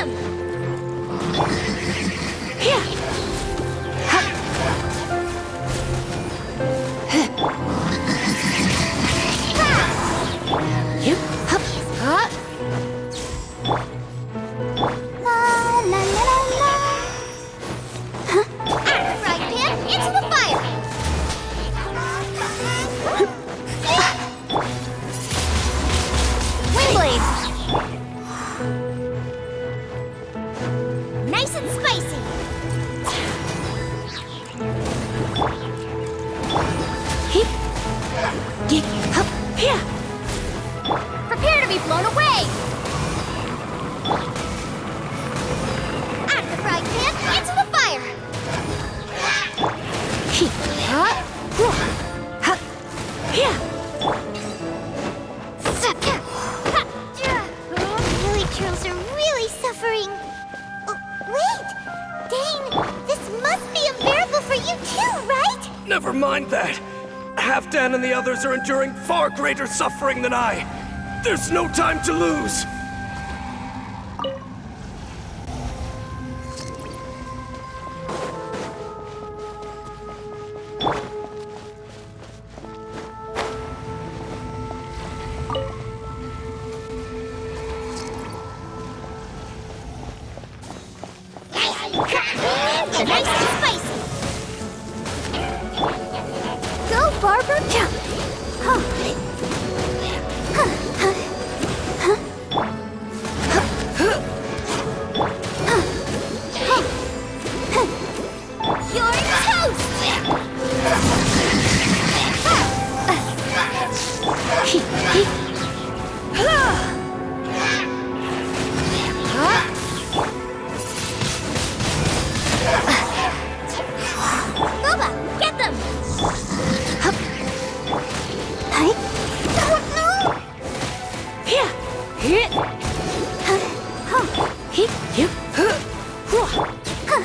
them! Here! Hup! You hup! Huh? La la la la la. Huh? Add the frying pan into the fire. Windblade. Nice and spicy. Heep! Geek! Hup! Here! Prepare to be blown away. Add the frying pan into the fire. Heep! Huh? Whoa! Hup! Here! Really, trolls are really suffering. Oh, wait! Dane, this must be unbearable for you too, right? Never mind that. Halfdan and the others are enduring far greater suffering than I. There's no time to lose. Nice and spicy. Go, Barber, jump. Huh. Huh. Huh. Huh. Huh. Huh. Huh. You're toast. Heep! Heep! Huh? Boba, get them. Hup! Hey. No, no. Here! Here! Huh. Huh. Heep! Heep! Huh! Whoa! Huh.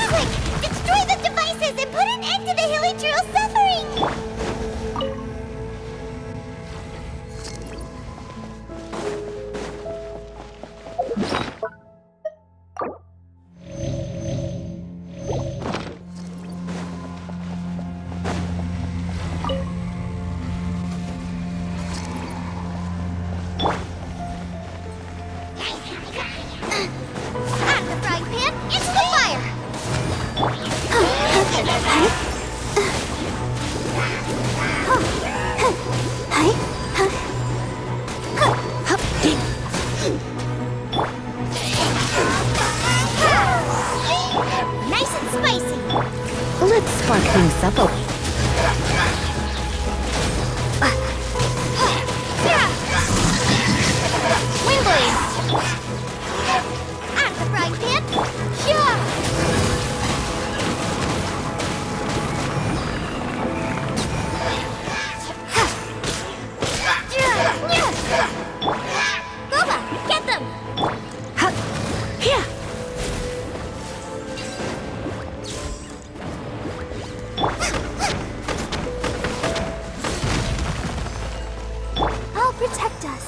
Quick, destroy the devices and put an end to the Hilly Drool's suffering! Add the frying pan into the fire! Hup! Ding! Nice and spicy! Let's spark things up a little. Windblade! Add the frying pan! Yeah! Boba, get them! Hup! Here! I'll protect us.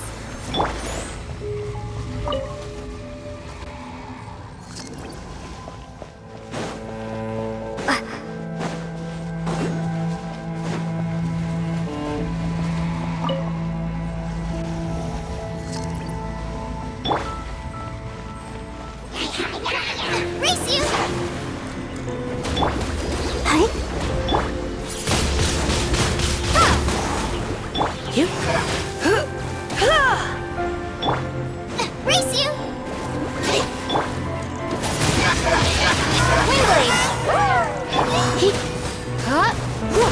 Race you! Hey? You? Huh! Huh! Race you! Windblade! Heep! Huh? Whoa!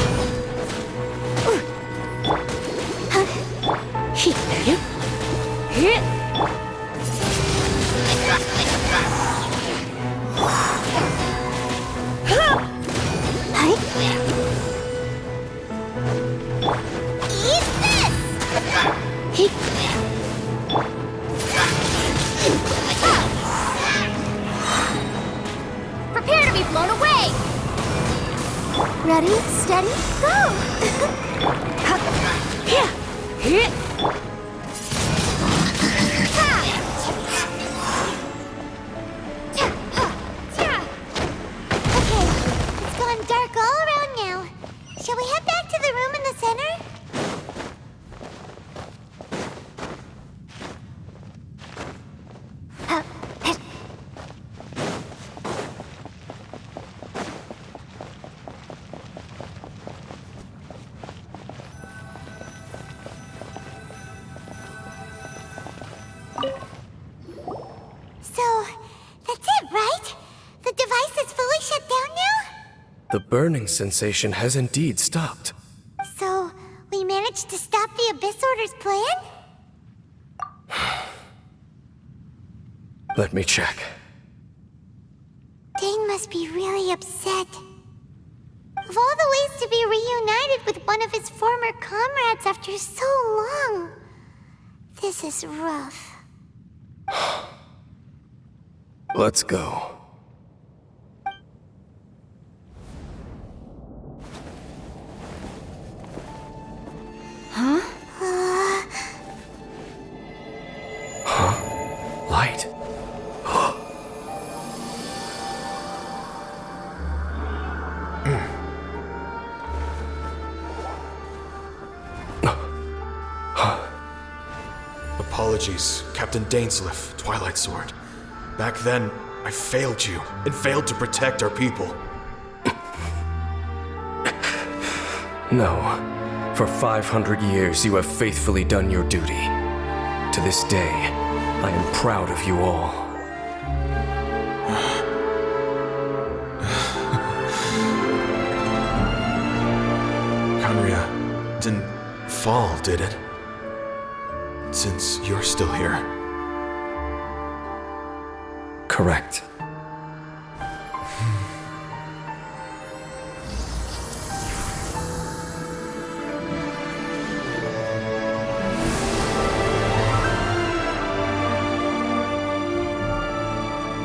Heep! Heep! Here! Huh! Hey? Eat this! Heep! Prepare to be blown away! Ready, steady, go! Hup! Here! Hit! Okay, it's gone dark all around now. Shall we head back to the room in the center? So, that's it, right? The device is fully shut down now? The burning sensation has indeed stopped. So, we managed to stop the Abyss Order's plan? Let me check. Dane must be really upset. Of all the ways to be reunited with one of his former comrades after so long, this is rough. Let's go. Huh? Light. Apologies, Captain Dainsleif, Twilight Sword. Back then, I failed you, and failed to protect our people. No. For 500 years, you have faithfully done your duty. To this day, I am proud of you all. Conria didn't fall, did it? Since you're still here. Correct.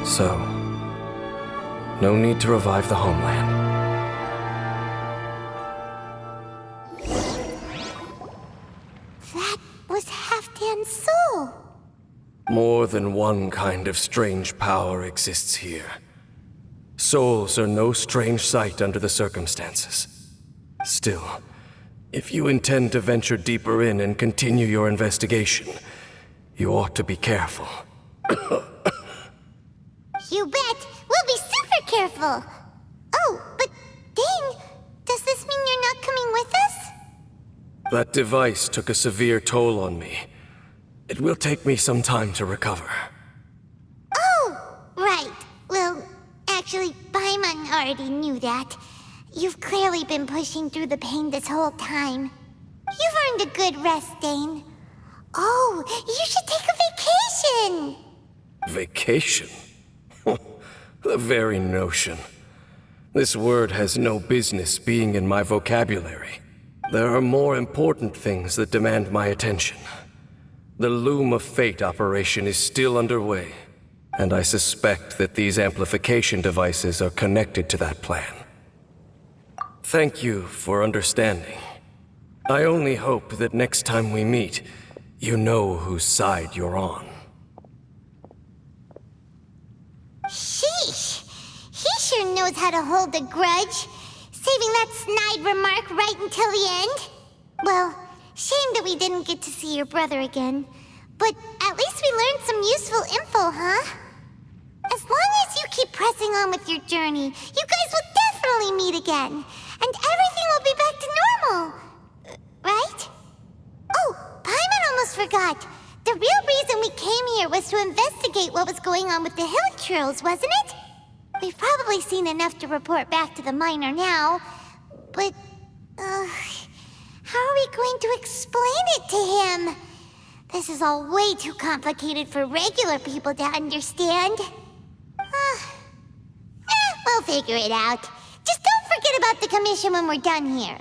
So, no need to revive the homeland. That was Halfdan's soul. More than one kind of strange power exists here. Souls are no strange sight under the circumstances. Still, if you intend to venture deeper in and continue your investigation, you ought to be careful. You bet. We'll be super careful. Oh, but Dane, does this mean you're not coming with us? That device took a severe toll on me. It will take me some time to recover. Oh, right. Well, actually, Paimon already knew that. You've clearly been pushing through the pain this whole time. You've earned a good rest, Dane. Oh, you should take a vacation! Vacation? The very notion. This word has no business being in my vocabulary. There are more important things that demand my attention. The Loom of Fate operation is still underway, and I suspect that these amplification devices are connected to that plan. Thank you for understanding. I only hope that next time we meet, you know whose side you're on. Sheesh! He sure knows how to hold a grudge, saving that snide remark right until the end. Well, shame that we didn't get to see your brother again, but at least we learned some useful info, huh? As long as you keep pressing on with your journey, you guys will definitely meet again, and everything will be back to normal. Right? Oh, Paimon almost forgot. The real reason we came here was to investigate what was going on with the hill trolls, wasn't it? We've probably seen enough to report back to the miner now, but, how are we going to explain it to him? This is all way too complicated for regular people to understand. We'll figure it out. Just don't forget about the commission when we're done here.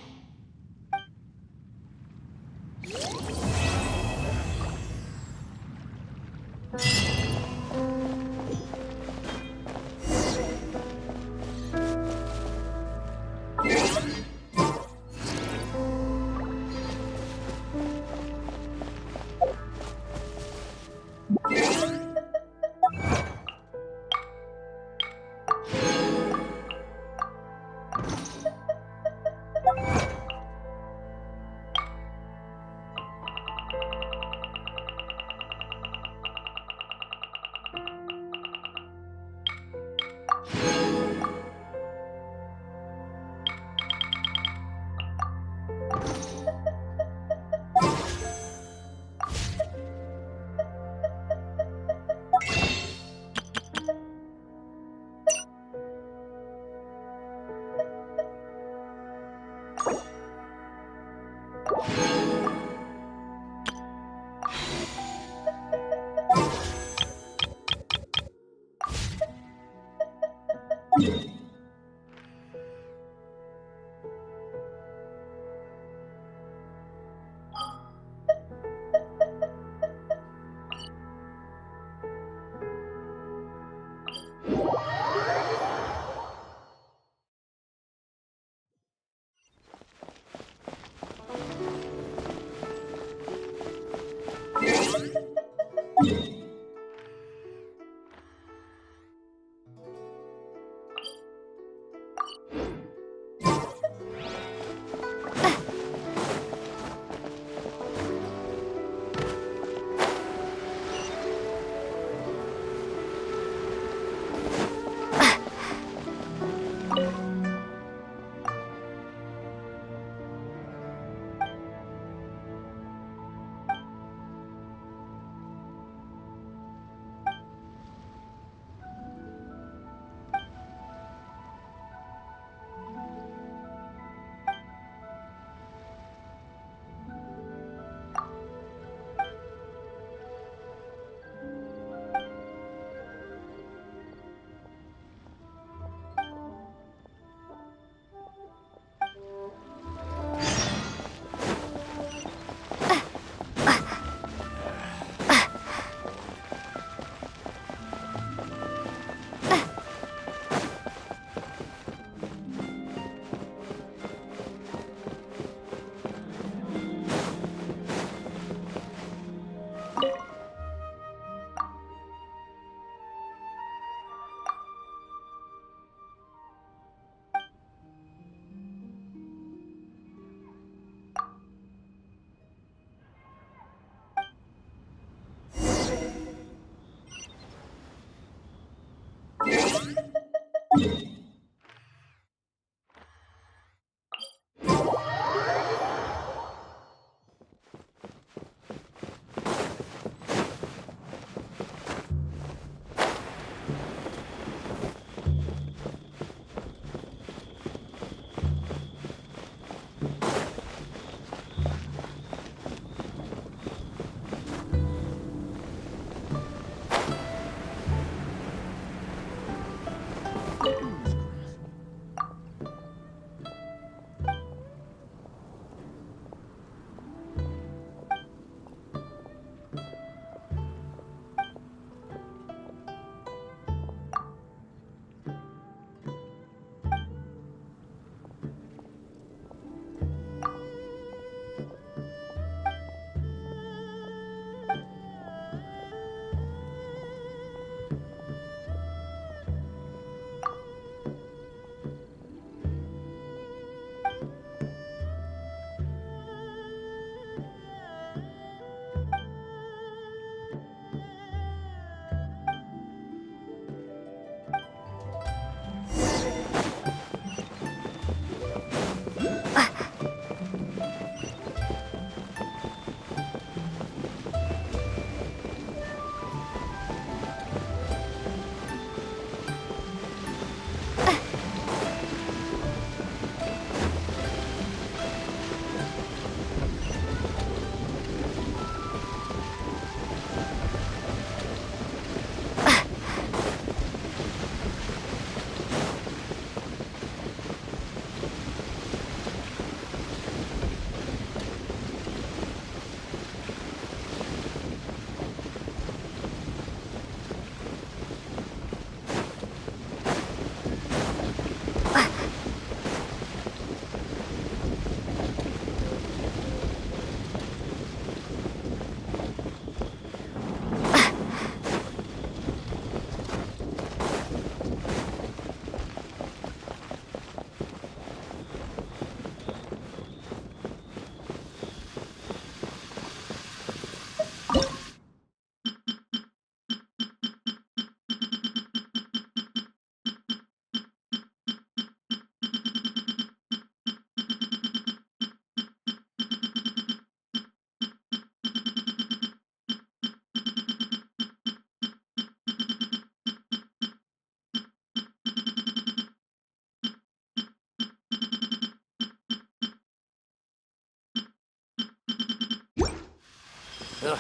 Ugh,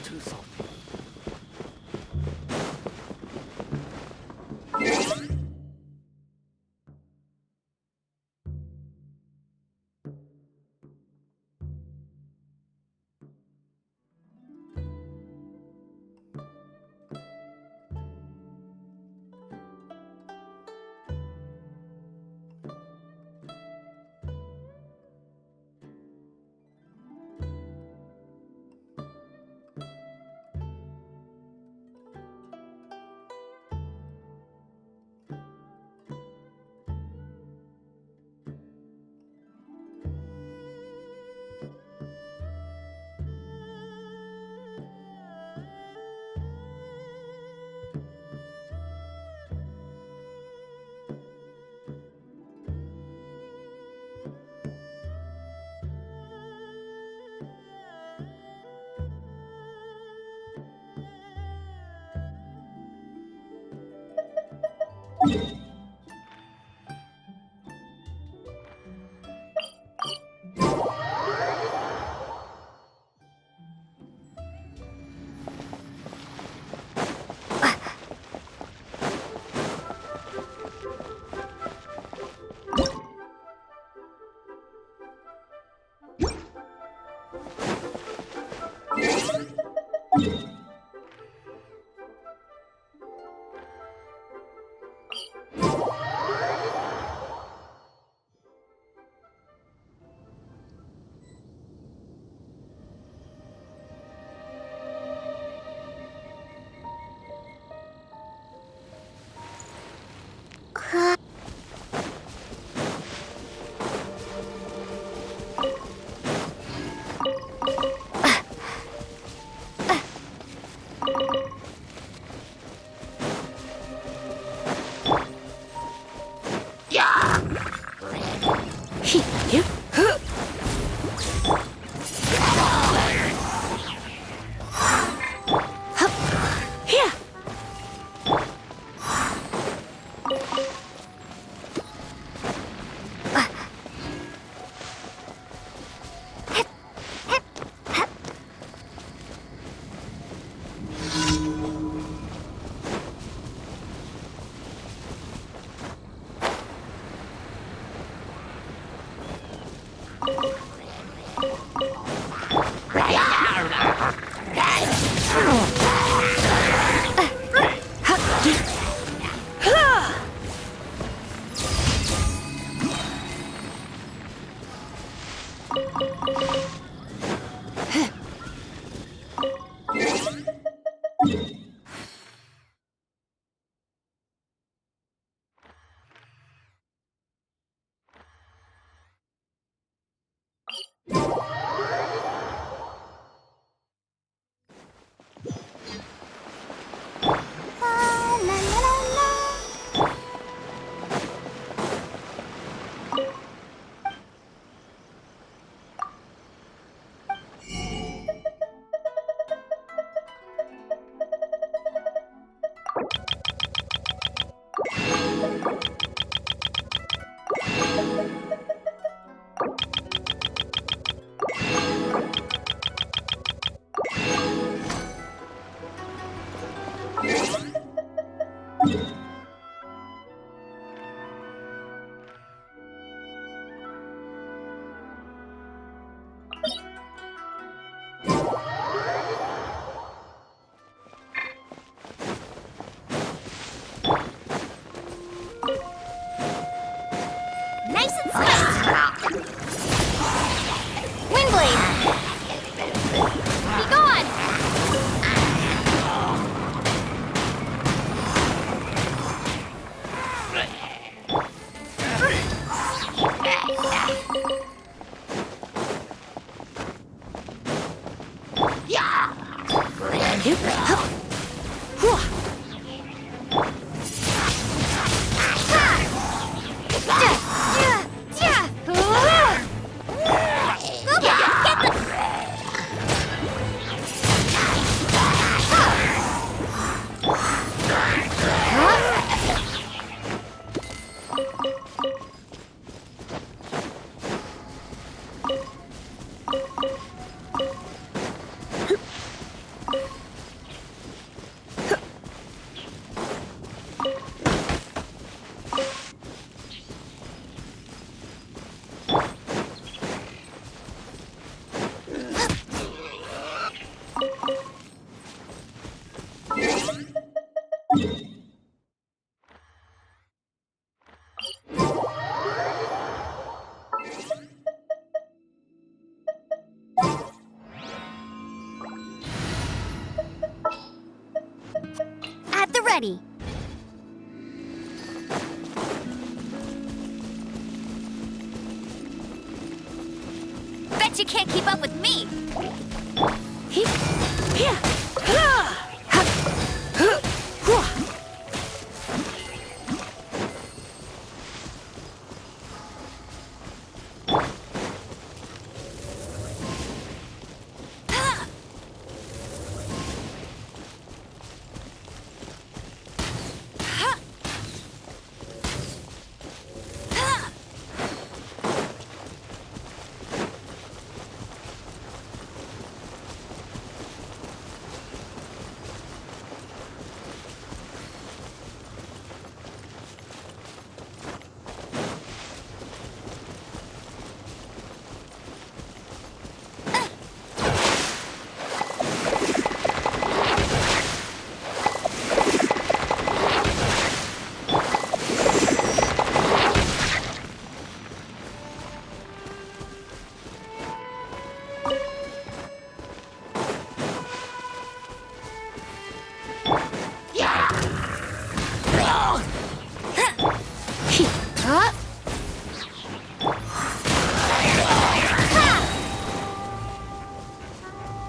too salty. ready. Bet you can't keep up with me.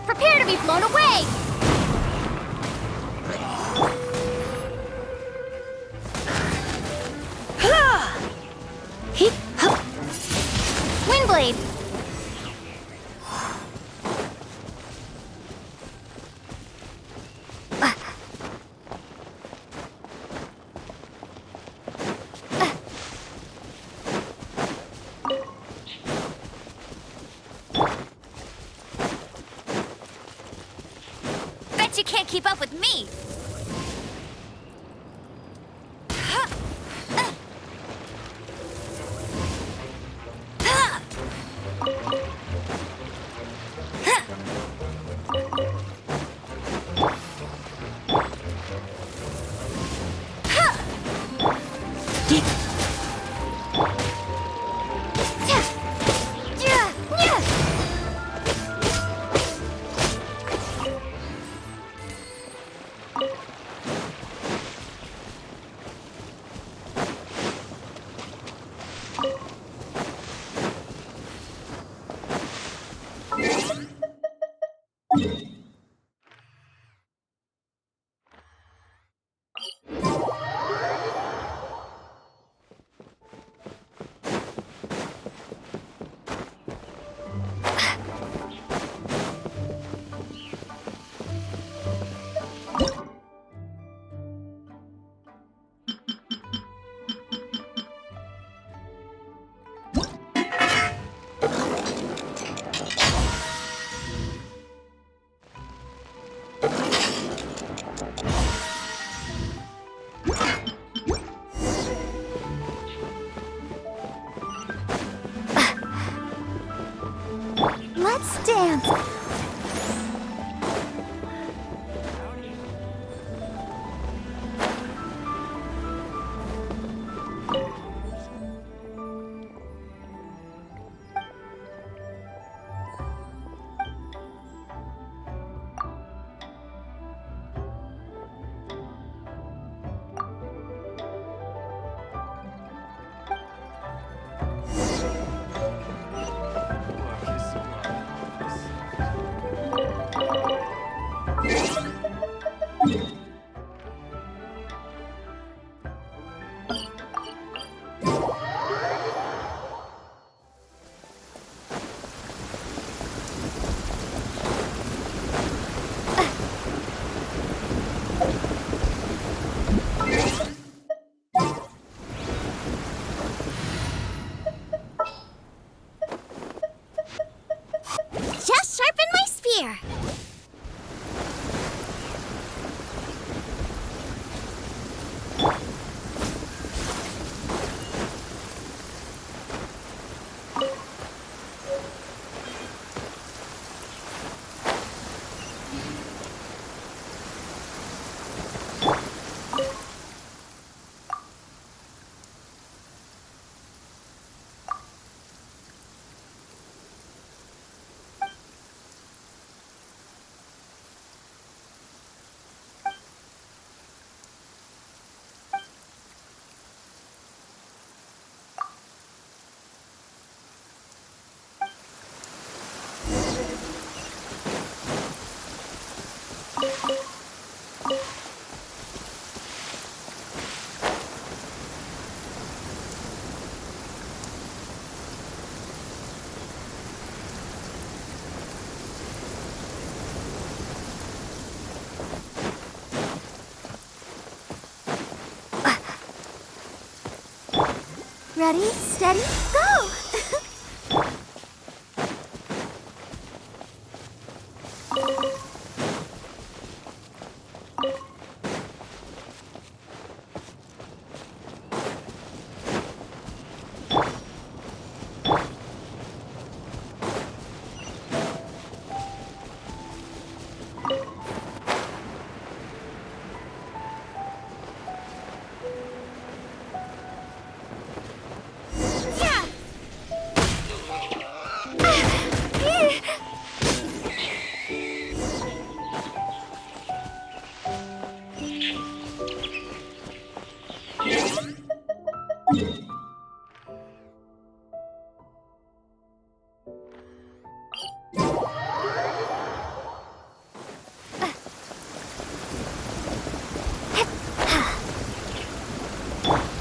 Prepare to be blown away! Windblade! Bet you can't keep up with me! Let's dance! Ready, steady, go!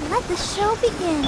Let the show begin.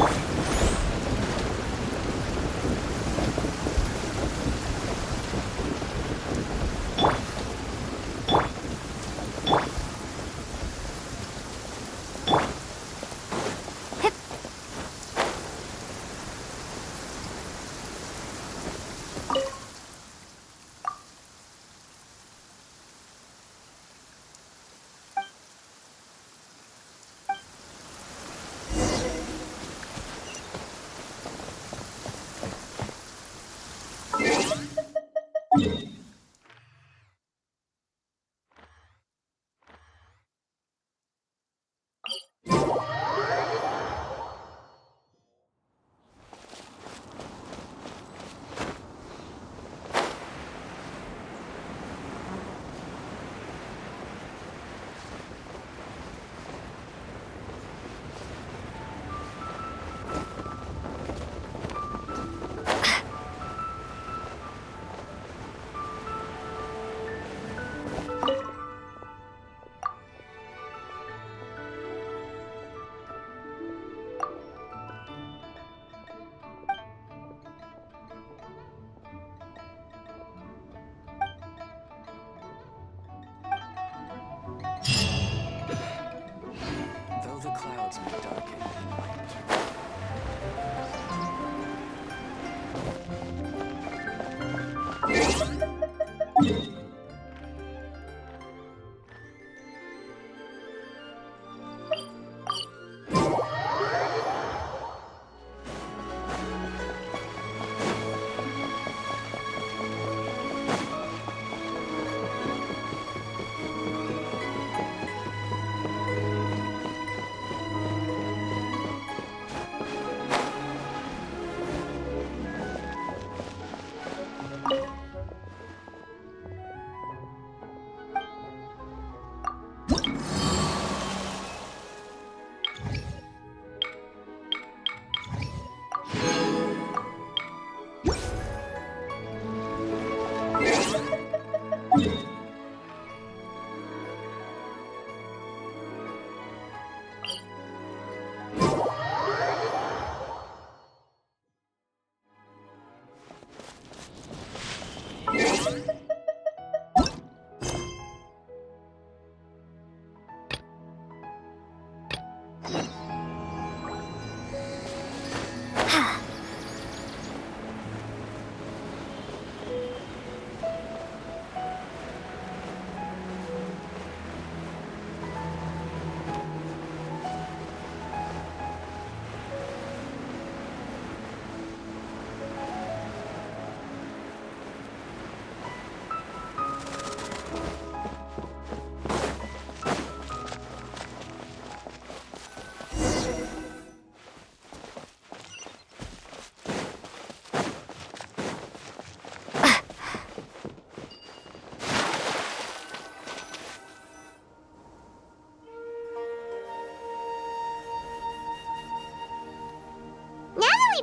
Though the clouds may darken in my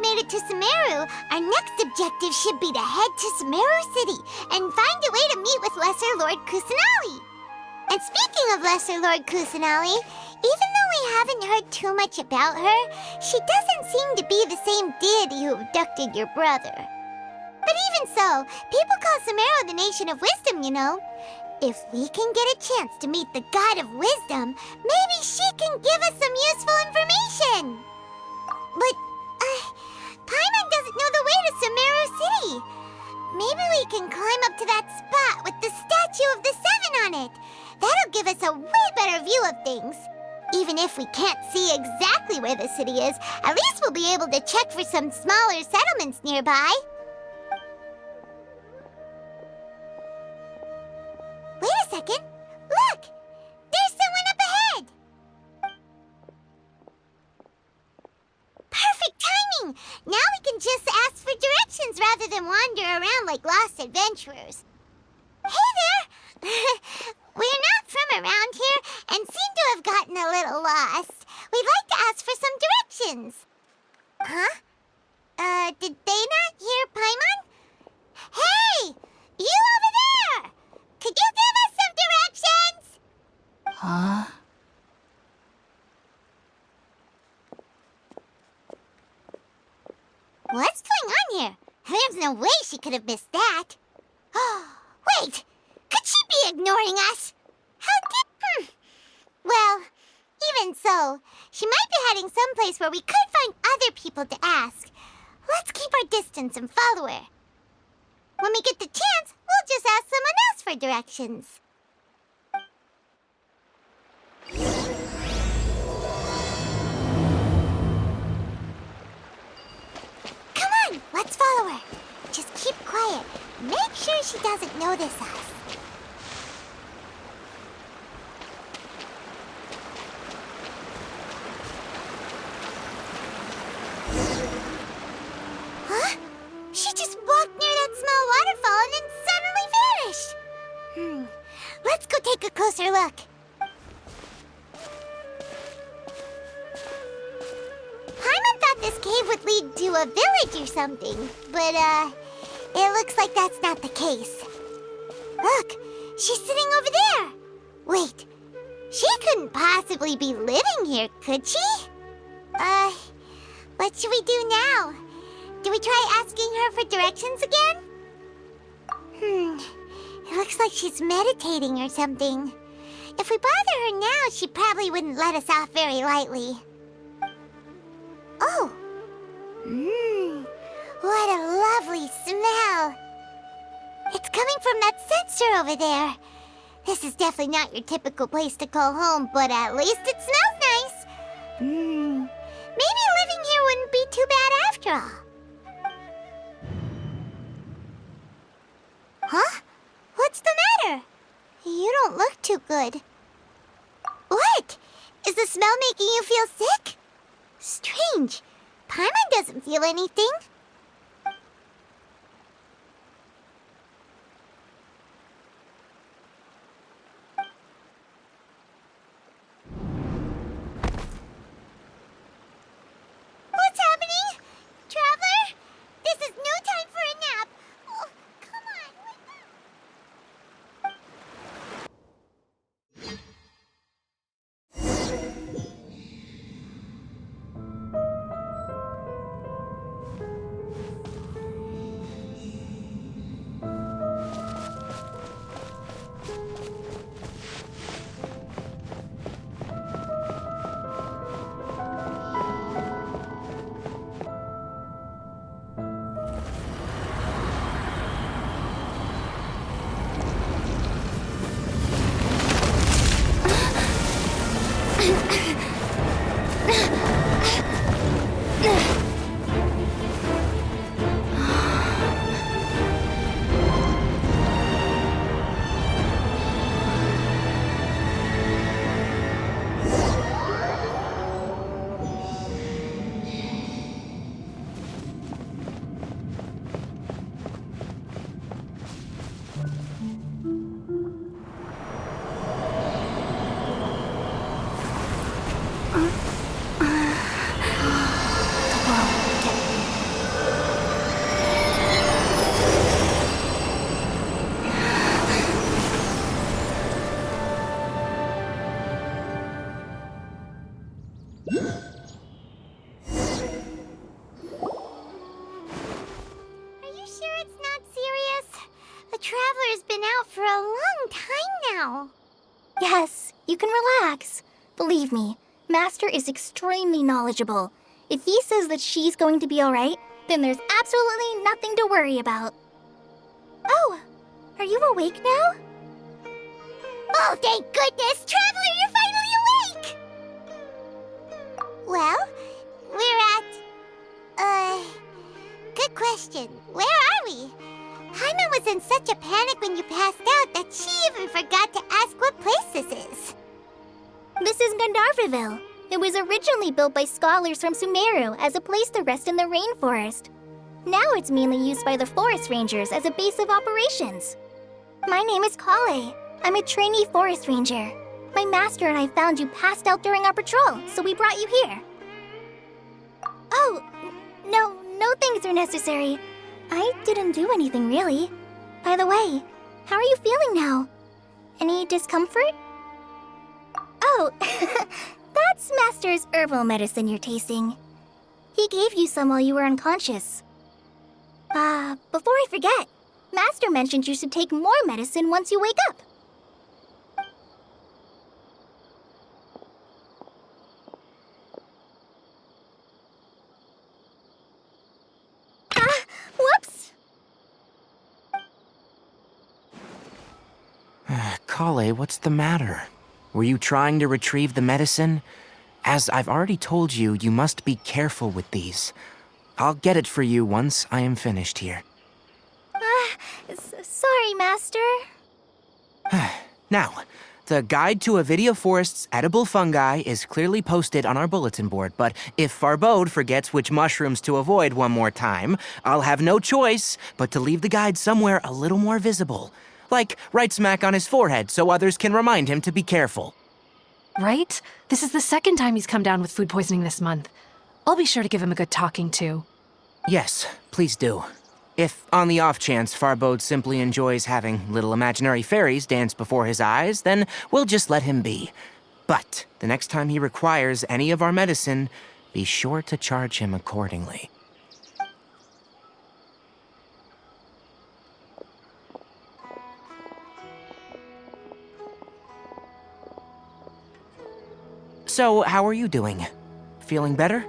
made it to Sumeru, our next objective should be to head to Sumeru City and find a way to meet with Lesser Lord Kusanali. And speaking of Lesser Lord Kusanali, even though we haven't heard too much about her, she doesn't seem to be the same deity who abducted your brother. But even so, people call Sumeru the Nation of Wisdom, you know. If we can get a chance to meet the God of Wisdom, maybe she can give us some useful information. But know the way to Sumeru City. Maybe we can climb up to that spot with the statue of the Seven on it. That'll give us a way better view of things. Even if we can't see exactly where the city is, at least we'll be able to check for some smaller settlements nearby. Wait a second. Look! There's someone up ahead! Perfect timing! Now we can just ask for directions rather than wander around like lost adventurers. Hey there! We're not from around here and seem to have gotten a little lost. We'd like to ask for some directions. Huh? Did they not hear Paimon? Hey! You over there! Could you give us some directions? Huh? What's going on here? There's no way she could have missed that. Wait! Could she be ignoring us? Well, even so, she might be heading someplace where we could find other people to ask. Let's keep our distance and follow her. When we get the chance, we'll just ask someone else for directions. Come on, let's follow her. Just keep quiet. Make sure she doesn't notice us. Huh? She just walked near that small waterfall and then suddenly vanished. Let's go take a closer look. Paimon thought this cave would lead to a village or something, but, it looks like that's not the case. Look, she's sitting over there. Wait, she couldn't possibly be living here, could she? What should we do now? Do we try asking her for directions again? It looks like she's meditating or something. If we bother her now, she probably wouldn't let us off very lightly. Oh! What a lovely smell! It's coming from that sensor over there. This is definitely not your typical place to call home, but at least it smells nice. Maybe living here wouldn't be too bad after all. Huh? What's the matter? You don't look too good. What? Is the smell making you feel sick? Strange. Paimon doesn't feel anything. What's happening? Traveler? This is no time for a nap. Oh, come on, wake up. Traveler's been out for a long time now. Yes, you can relax. Believe me, Master is extremely knowledgeable. If he says that she's going to be alright, Then there's absolutely nothing to worry about. Oh, are you awake now? Oh, thank goodness! Traveler, you're finally awake! Well, we're at... Good question. Where are we? Paimon was in such a panic when you passed out that she even forgot to ask what place this is. This is Gandharvaville. It was originally built by scholars from Sumeru as a place to rest in the rainforest. Now it's mainly used by the forest rangers as a base of operations. My name is Collei. I'm a trainee forest ranger. My master and I found you passed out during our patrol, so we brought you here. Oh, no things are necessary. I didn't do anything, really. By the way, how are you feeling now? Any discomfort? Oh, that's Master's herbal medicine you're tasting. He gave you some while you were unconscious. Before I forget, Master mentioned you should take more medicine once you wake up. Whoops! Collei, what's the matter? Were you trying to retrieve the medicine? As I've already told you, you must be careful with these. I'll get it for you once I am finished here. Sorry, Master. Now, the Guide to Avidia Forest's edible fungi is clearly posted on our bulletin board, but if Farbode forgets which mushrooms to avoid one more time, I'll have no choice but to leave the guide somewhere a little more visible. Like right smack on his forehead so others can remind him to be careful. Right? This is the second time he's come down with food poisoning this month. I'll be sure to give him a good talking to. Yes, please do. If, on the off chance, Farbode simply enjoys having little imaginary fairies dance before his eyes, then we'll just let him be. But the next time he requires any of our medicine, be sure to charge him accordingly. So, how are you doing? Feeling better?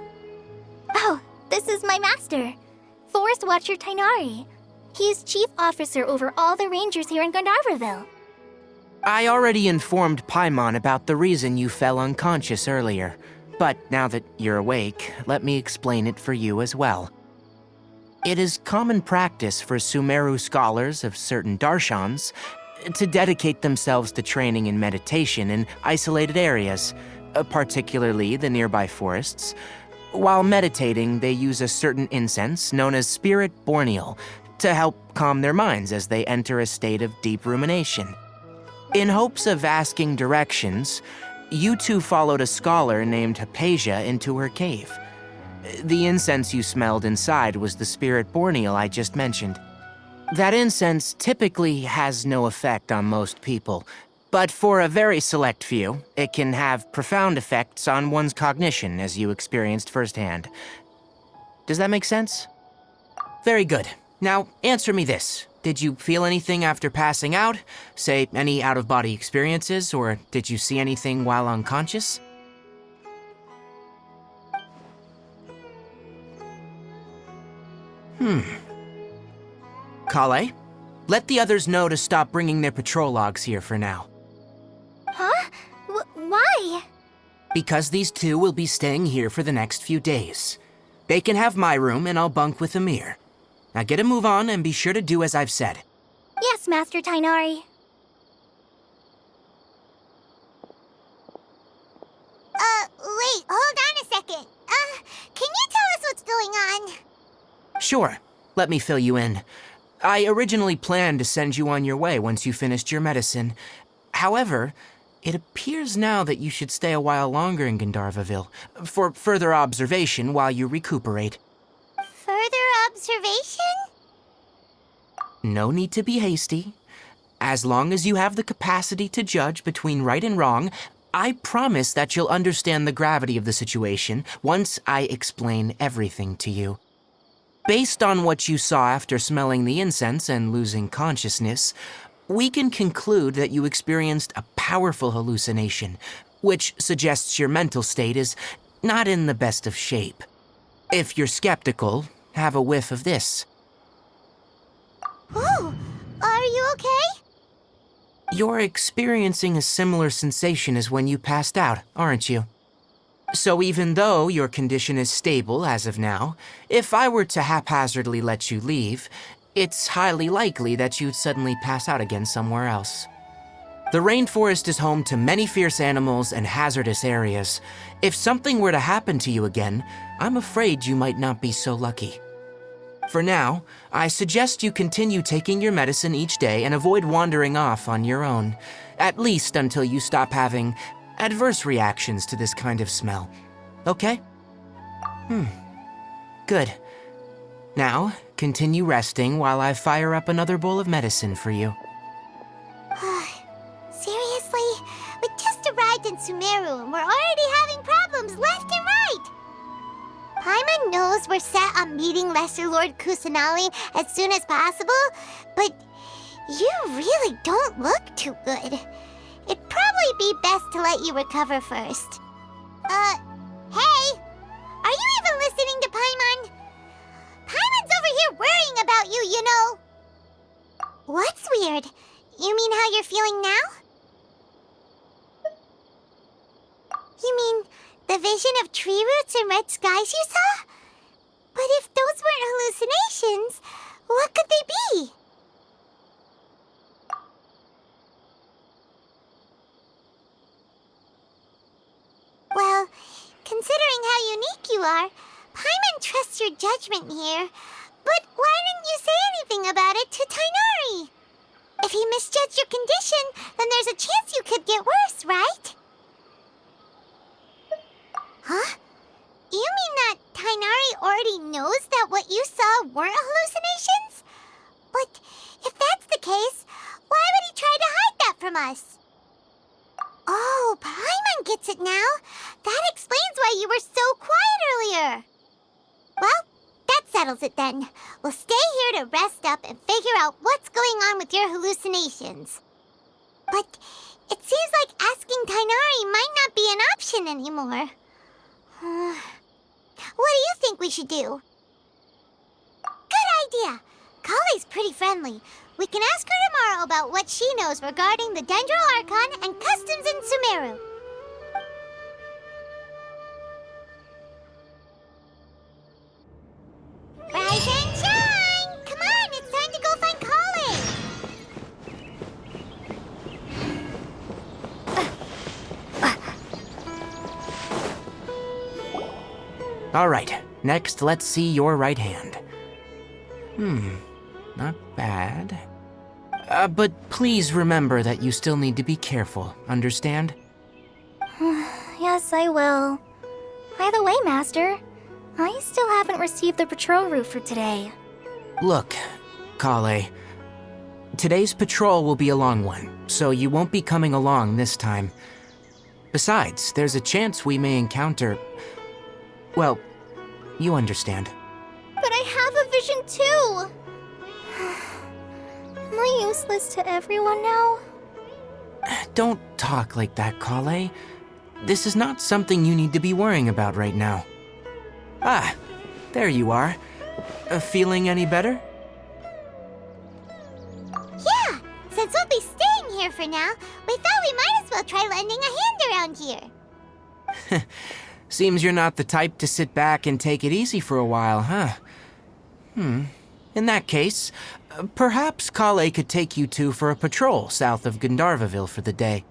Oh, this is my master, Forest Watcher Tighnari. He is chief officer over all the rangers here in Gandharvaville. I already informed Paimon about the reason you fell unconscious earlier. But now that you're awake, let me explain it for you as well. It is common practice for Sumeru scholars of certain darshans to dedicate themselves to training in meditation in isolated areas, particularly the nearby forests. While meditating, they use a certain incense known as Spirit Borneal to help calm their minds as they enter a state of deep rumination. In hopes of asking directions, you two followed a scholar named Hypatia into her cave. The incense you smelled inside was the Spirit Borneal I just mentioned. That incense typically has no effect on most people, but for a very select few, it can have profound effects on one's cognition, as you experienced firsthand. Does that make sense? Very good. Now, answer me this. Did you feel anything after passing out? Say, any out-of-body experiences, or did you see anything while unconscious? Collei, let the others know to stop bringing their patrol logs here for now. Huh? Why? Because these two will be staying here for the next few days. They can have my room and I'll bunk with Amir. Now get a move on and be sure to do as I've said. Yes, Master Tighnari. Wait, hold on a second. Can you tell us what's going on? Sure, let me fill you in. I originally planned to send you on your way once you finished your medicine. However, it appears now that you should stay a while longer in Gandharvaville for further observation while you recuperate. Further observation? No need to be hasty. As long as you have the capacity to judge between right and wrong, I promise that you'll understand the gravity of the situation once I explain everything to you. Based on what you saw after smelling the incense and losing consciousness, we can conclude that you experienced a powerful hallucination, which suggests your mental state is not in the best of shape. If you're skeptical, have a whiff of this. Oh, are you okay? You're experiencing a similar sensation as when you passed out, aren't you? So even though your condition is stable as of now, if I were to haphazardly let you leave, it's highly likely that you'd suddenly pass out again somewhere else. The rainforest is home to many fierce animals and hazardous areas. If something were to happen to you again, I'm afraid you might not be so lucky. For now, I suggest you continue taking your medicine each day and avoid wandering off on your own, at least until you stop having adverse reactions to this kind of smell. Okay? Good. Now, continue resting while I fire up another bowl of medicine for you. Seriously? We just arrived in Sumeru and we're already having problems left and right! Paimon knows we're set on meeting Lesser Lord Kusanali as soon as possible, but you really don't look too good. It'd probably be best to let you recover first. Hey! Are you even listening to Paimon? Paimon's over here worrying about you, you know! What's weird? You mean how you're feeling now? You mean the vision of tree roots and red skies you saw? But if those weren't hallucinations, what could they be? Well, considering how unique you are, Paimon trusts your judgment here. But why didn't you say anything about it to Tighnari? If he misjudged your condition, then there's a chance you could get worse, right? Huh? You mean that Tighnari already knows that what you saw weren't hallucinations? But if that's the case, why would he try to hide that from us? Oh, Paimon gets it now. That explains why you were so quiet earlier. Well, that settles it then. We'll stay here to rest up and figure out what's going on with your hallucinations. But it seems like asking Tighnari might not be an option anymore. What do you think we should do? Good idea. Collei's pretty friendly. We can ask her tomorrow about what she knows regarding the Dendro Archon and customs in Sumeru. Rise and shine! Come on, it's time to go find Collei. All right, next let's see your right hand. Not bad. But please remember that you still need to be careful, understand? Yes, I will. By the way, Master, I still haven't received the patrol route for today. Look, Collei, today's patrol will be a long one, so you won't be coming along this time. Besides, there's a chance we may encounter... well, you understand. But I have a vision too! Am I useless to everyone now? Don't talk like that, Collei. This is not something you need to be worrying about right now. Ah, there you are. Feeling any better? Yeah, since we'll be staying here for now, we thought we might as well try lending a hand around here. Seems you're not the type to sit back and take it easy for a while, huh? In that case, perhaps Collei could take you two for a patrol south of Gandharvaville for the day.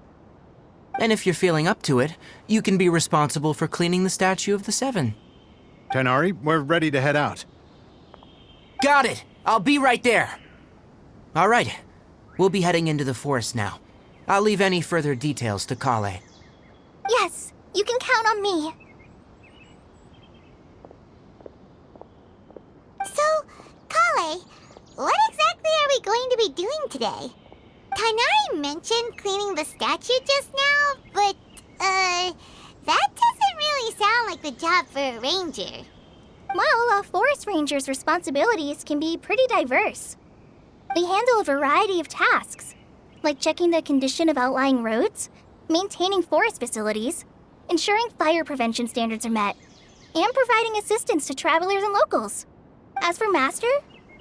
And if you're feeling up to it, you can be responsible for cleaning the Statue of the Seven. Tighnari, we're ready to head out. Got it! I'll be right there! All right, we'll be heading into the forest now. I'll leave any further details to Collei. Yes, you can count on me. So, Collei, what exactly are we going to be doing today? Tighnari mentioned cleaning the statue just now, but, that doesn't really sound like the job for a ranger. Well, a forest ranger's responsibilities can be pretty diverse. They handle a variety of tasks, like checking the condition of outlying roads, maintaining forest facilities, ensuring fire prevention standards are met, and providing assistance to travelers and locals. As for Master,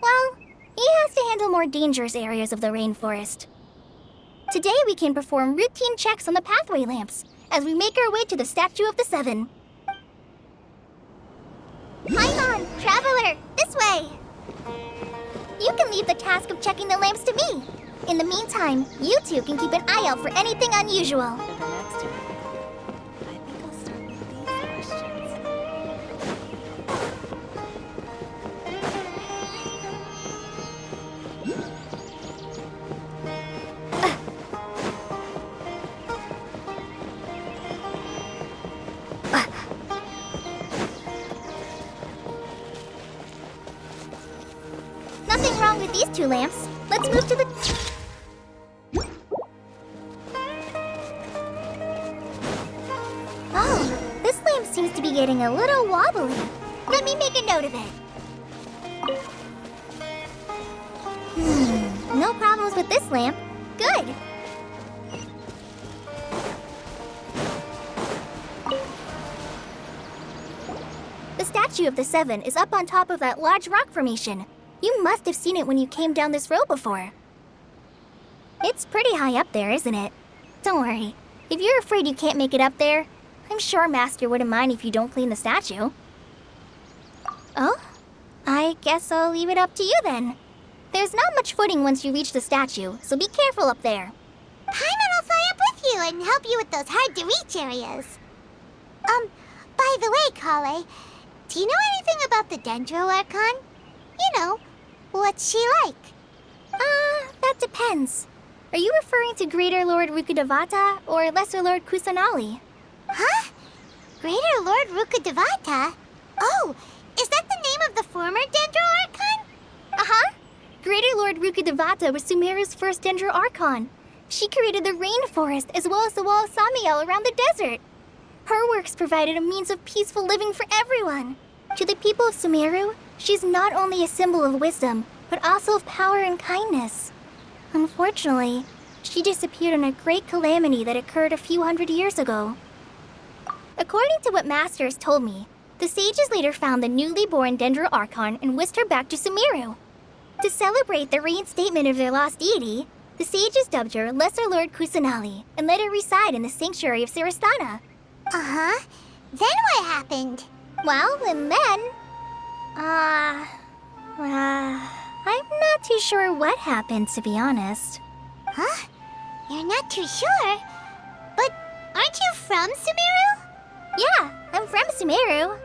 well, he has to handle more dangerous areas of the rainforest. Today we can perform routine checks on the pathway lamps as we make our way to the Statue of the Seven. Paimon, Traveler, this way! You can leave the task of checking the lamps to me. In the meantime, you two can keep an eye out for anything unusual. Nothing wrong with these two lamps. Let's move to the... Oh, this lamp seems to be getting a little wobbly. Let me make a note of it. No problems with this lamp. Good. The Statue of the Seven is up on top of that large rock formation. You must have seen it when you came down this road before. It's pretty high up there, isn't it? Don't worry. If you're afraid you can't make it up there, I'm sure Master wouldn't mind if you don't clean the statue. Oh? I guess I'll leave it up to you then. There's not much footing once you reach the statue, so be careful up there. Paimon will fly up with you and help you with those hard-to-reach areas. By the way, Collei, do you know anything about the Dendro Archon? You know, what's she like? That depends. Are you referring to Greater Lord Rukkhadevata or Lesser Lord Kusanali? Huh? Greater Lord Rukkhadevata? Oh, is that the name of the former Dendro Archon? Uh-huh. Greater Lord Rukkhadevata was Sumeru's first Dendro Archon. She created the rainforest as well as the wall of Samiel around the desert. Her works provided a means of peaceful living for everyone. To the people of Sumeru, she's not only a symbol of wisdom, but also of power and kindness. Unfortunately, she disappeared in a great calamity that occurred a few hundred years ago. According to what Master has told me, the sages later found the newly born Dendro Archon and whisked her back to Sumeru. To celebrate the reinstatement of their lost deity, the sages dubbed her Lesser Lord Kusanali and let her reside in the sanctuary of Siristana. Uh-huh. Then what happened? Well, and then... I'm not too sure what happened, to be honest. Huh? You're not too sure? But aren't you from Sumeru? Yeah, I'm from Sumeru.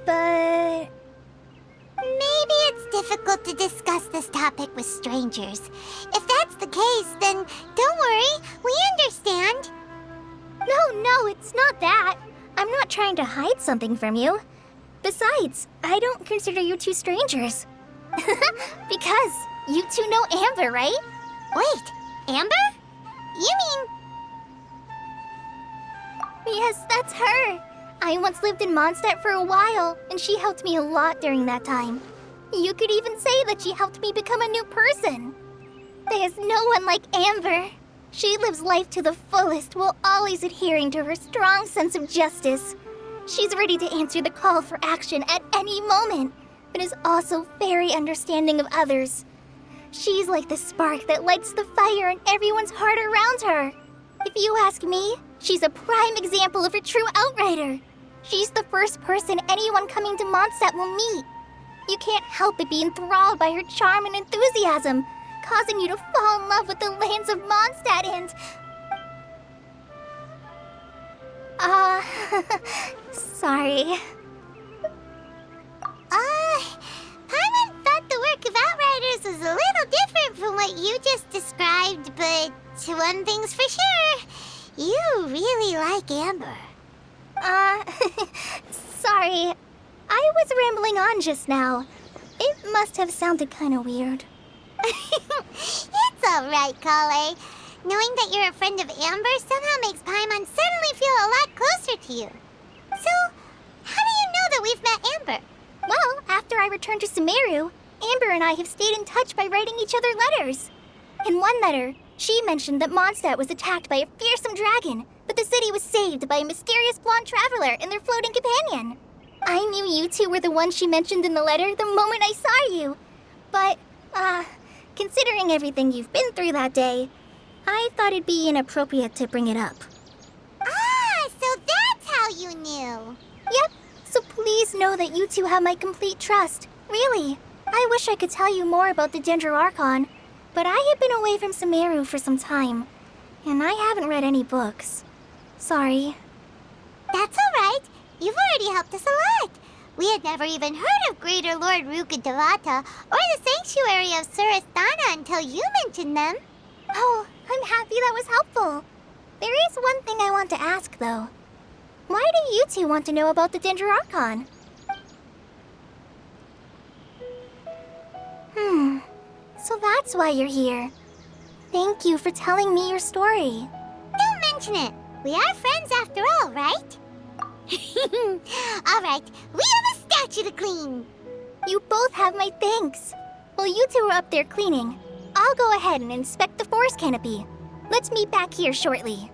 But... Maybe it's difficult to discuss this topic with strangers. If that's the case, then don't worry, we understand. No, it's not that. I'm not trying to hide something from you. Besides, I don't consider you two strangers. Because you two know Amber, right? Wait, Amber? You mean... Yes, that's her. I once lived in Mondstadt for a while, and she helped me a lot during that time. You could even say that she helped me become a new person. There's no one like Amber. She lives life to the fullest while always adhering to her strong sense of justice. She's ready to answer the call for action at any moment, but is also very understanding of others. She's like the spark that lights the fire in everyone's heart around her. If you ask me, she's a prime example of a true outrider. She's the first person anyone coming to Mondstadt will meet. You can't help but be enthralled by her charm and enthusiasm, causing you to fall in love with the lands of Mondstadt and... sorry. Paimon thought the work of Outriders was a little different from what you just described, but one thing's for sure, you really like Amber. Sorry. I was rambling on just now. It must have sounded kind of weird. It's alright, Collei. Knowing that you're a friend of Amber somehow makes Paimon suddenly feel a lot closer to you. So, how do you know that we've met Amber? Well, after I returned to Sumeru, Amber and I have stayed in touch by writing each other letters. In one letter, she mentioned that Mondstadt was attacked by a fearsome dragon, but the city was saved by a mysterious blonde traveler and their floating companion. I knew you two were the ones she mentioned in the letter the moment I saw you. But, considering everything you've been through that day, I thought it'd be inappropriate to bring it up. Ah, so that's how you knew. Yep, so please know that you two have my complete trust. Really. I wish I could tell you more about the Ginger Archon, but I have been away from Sumeru for some time, and I haven't read any books. Sorry. That's all right. You've already helped us a lot. We had never even heard of Greater Lord Rukkhadevata or the Sanctuary of Surasthana until you mentioned them. Oh, I'm happy that was helpful. There is one thing I want to ask, though. Why do you two want to know about the Ginger Archon? So that's why you're here. Thank you for telling me your story. Don't mention it. We are friends after all, right? All right, we have a statue to clean. You both have my thanks. While you two are up there cleaning, I'll go ahead and inspect the forest canopy. Let's meet back here shortly.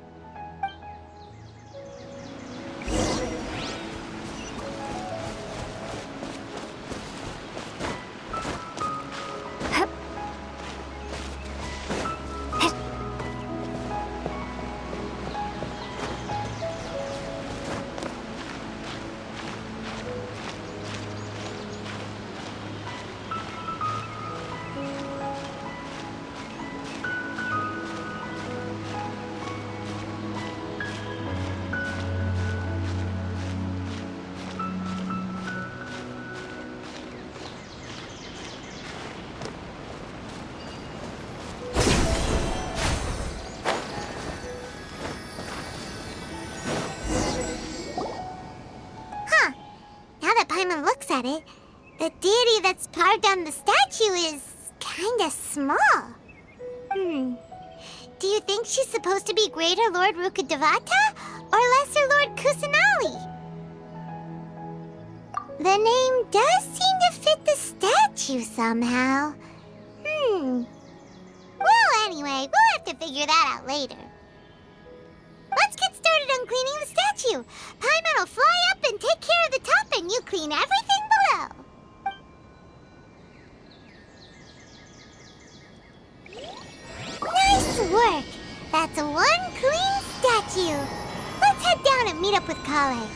Paimon looks at it, the deity that's carved on the statue is kinda small. Do you think she's supposed to be Greater Lord Rukkhadevata or Lesser Lord Kusanali? The name does seem to fit the statue somehow. Well, anyway, we'll have to figure that out later. Let's get started on cleaning the statue. Paimon will fly up and take care of the top, and you clean everything below. Nice work! That's one clean statue. Let's head down and meet up with Collei.